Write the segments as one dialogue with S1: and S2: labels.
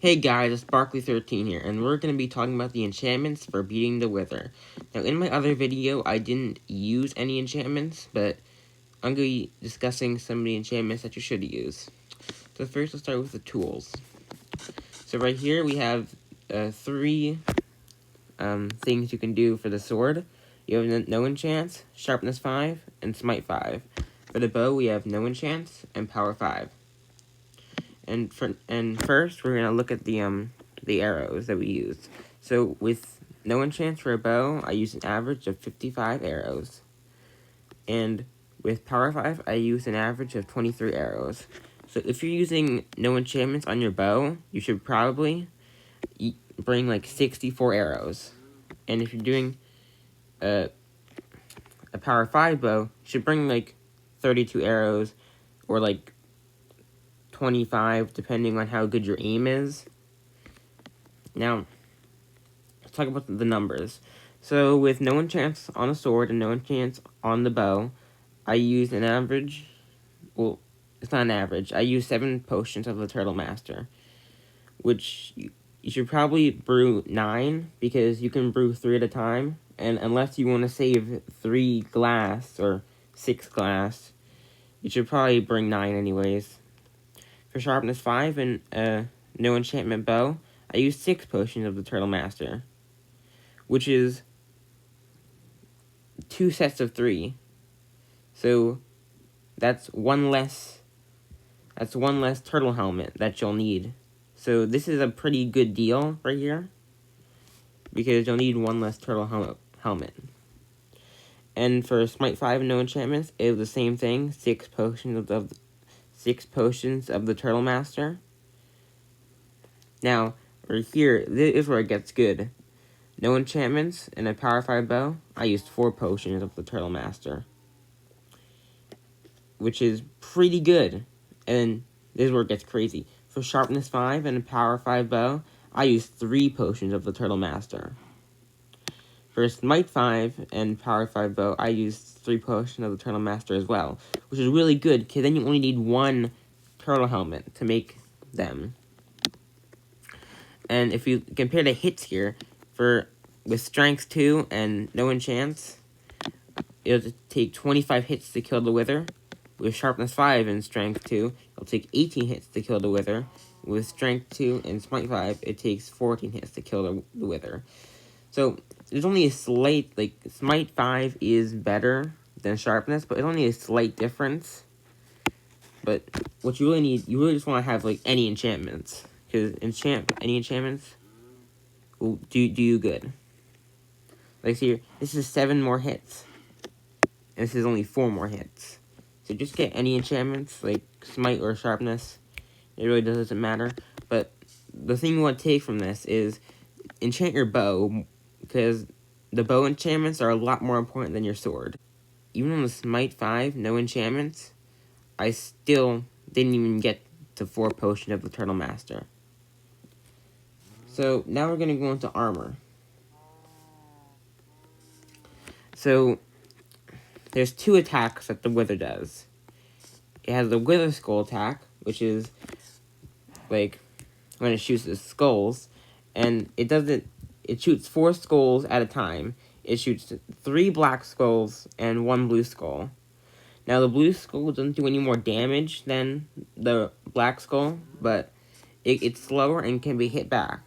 S1: Hey guys, it's Sparkly13 here, and we're going to be talking about the enchantments for beating the Wither. Now, in my other video, I didn't use any enchantments, but I'm going to be discussing some of the enchantments that you should use. So first, let's start with the tools. So right here, we have three things you can do for the sword. You have no enchants, sharpness 5, and smite 5. For the bow, we have no enchants and power 5. And first, we're gonna look at the arrows that we used. So with no enchants for a bow, I use an average of 55 arrows, and with power 5, I use an average of 23 arrows. So if you're using no enchantments on your bow, you should probably bring like 64 arrows. And if you're doing a power 5 bow, you should bring like 32 arrows, or like 25, depending on how good your aim is. Now, let's talk about the numbers. So, with no enchants on the sword and no enchants on the bow, I use an average, well, it's not an average, I use 7 potions of the Turtle Master, which you should probably brew 9, because you can brew 3 at a time, and unless you want to save 3 glass, or 6 glass, you should probably bring 9 anyways. For sharpness 5 and no enchantment bow, I use 6 potions of the Turtle Master, which is 2 sets of 3. So that's one less turtle helmet that you'll need. So this is a pretty good deal right here, because you'll need one less turtle helmet. And for smite 5 and no enchantments, it was the same thing, 6 potions of the Turtle Master. Now, right here, this is where it gets good. No enchantments and a power 5 bow, I used 4 potions of the Turtle Master, which is pretty good. And this is where it gets crazy. For sharpness 5 and a power 5 bow, I used 3 potions of the Turtle Master. For smite 5 and power 5 bow, I used 3 potions of the Turtle Master as well, which is really good, because then you only need 1 turtle helmet to make them. And if you compare the hits here, with strength 2 and no enchants, it'll take 25 hits to kill the Wither. With sharpness 5 and strength 2, it'll take 18 hits to kill the Wither. With strength 2 and smite 5, it takes 14 hits to kill the Wither. So there's only a slight, smite 5 is better than sharpness, but it's only a slight difference. But what you really need, you really just want to have any enchantments, because any enchantments will do you good. Like here, this is 7 more hits, and this is only 4 more hits. So just get any enchantments, like smite or sharpness. It really doesn't matter. But the thing you want to take from this is enchant your bow, because the bow enchantments are a lot more important than your sword. Even on the smite 5, no enchantments, I still didn't even get to 4 potions of the Turtle Master. So now we're going to go into armor. So there's 2 attacks that the Wither does. It has the Wither Skull attack, which is when it shoots the skulls, and it shoots 4 skulls at a time. It shoots 3 black skulls and 1 blue skull. Now the blue skull doesn't do any more damage than the black skull, but it's slower and can be hit back.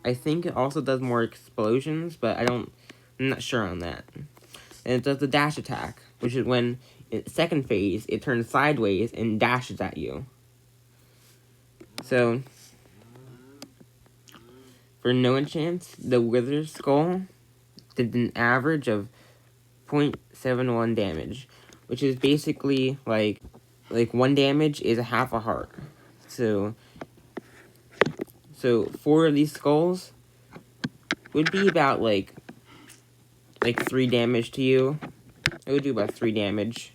S1: I think it also does more explosions, but I'm not sure on that. And it does the dash attack, which is when, in second phase, it turns sideways and dashes at you. So, for no enchants, the Wither Skull did an average of 0.71 damage, which is basically like 1 damage is a half a heart. So 4 of these skulls would be about like 3 damage to you. It would do about 3 damage.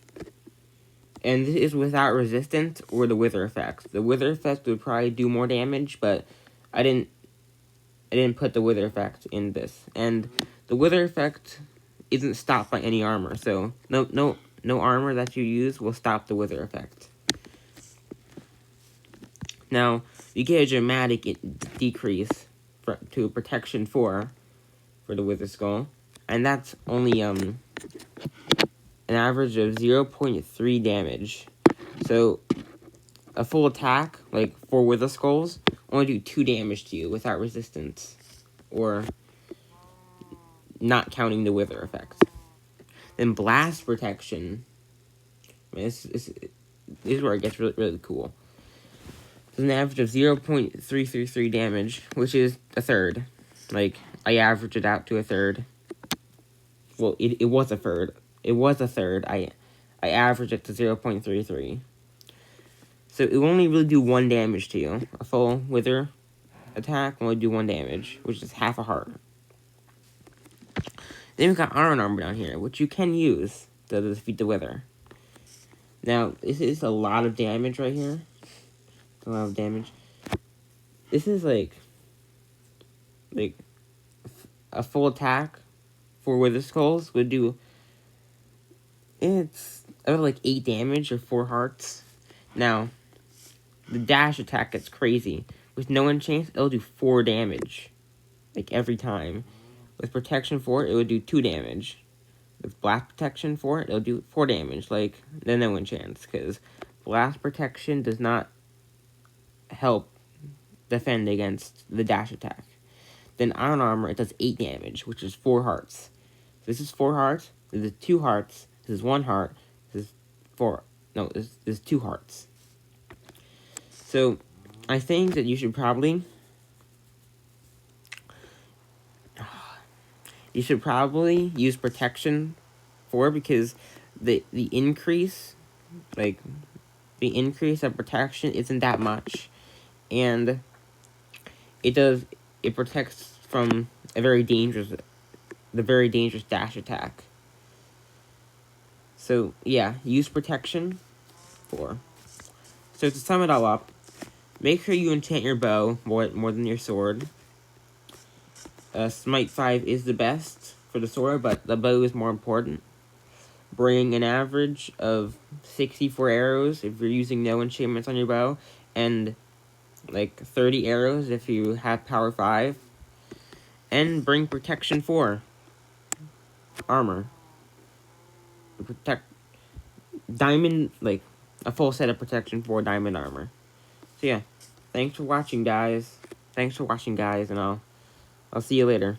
S1: And this is without resistance or the Wither effect. The Wither effect would probably do more damage, but I didn't put the Wither effect in this. And the Wither effect isn't stopped by any armor, so no armor that you use will stop the Wither effect. Now, you get a dramatic decrease to protection 4 for the Wither Skull, and that's only an average of 0.3 damage. So a full attack, like 4 Wither Skulls, only do 2 damage to you without resistance, or not counting the Wither effect. Then Blast Protection, this is where it gets really, really cool. It's an average of 0.333 damage, which is a third. Like, I averaged it out to a third. Well, it was a third. It was a third. I averaged it to 0.33. So it will only really do 1 damage to you. A full Wither attack will only do 1 damage, which is half a heart. Then we've got Iron Armor down here, which you can use to defeat the Wither. Now, this is a lot of damage right here. A lot of damage. This is like a full attack for Wither Skulls would do. It's about like 8 damage or 4 hearts. Now, the dash attack gets crazy. With no enchants, it'll do 4 damage. Like every time. With protection 4, it would do 2 damage. With blast protection 4, it'll do 4 damage. Like the no enchants. Because blast protection does not help defend against the dash attack. Then Iron Armor, it does 8 damage, which is 4 hearts. This is 4 hearts. This is 2 hearts. This is 1 heart. This is 4. No, this is 2 hearts. So, I think that you should probably use protection 4 because the increase, like the increase of protection isn't that much, and it protects from the very dangerous dash attack. So yeah, use protection 4. So to sum it all up, make sure you enchant your bow more than your sword. Smite 5 is the best for the sword, but the bow is more important. Bring an average of 64 arrows if you're using no enchantments on your bow, and like 30 arrows if you have power 5. And bring protection 4 armor. Protect diamond, like a full set of protection 4 diamond armor. So yeah, thanks for watching, guys. And I'll see you later.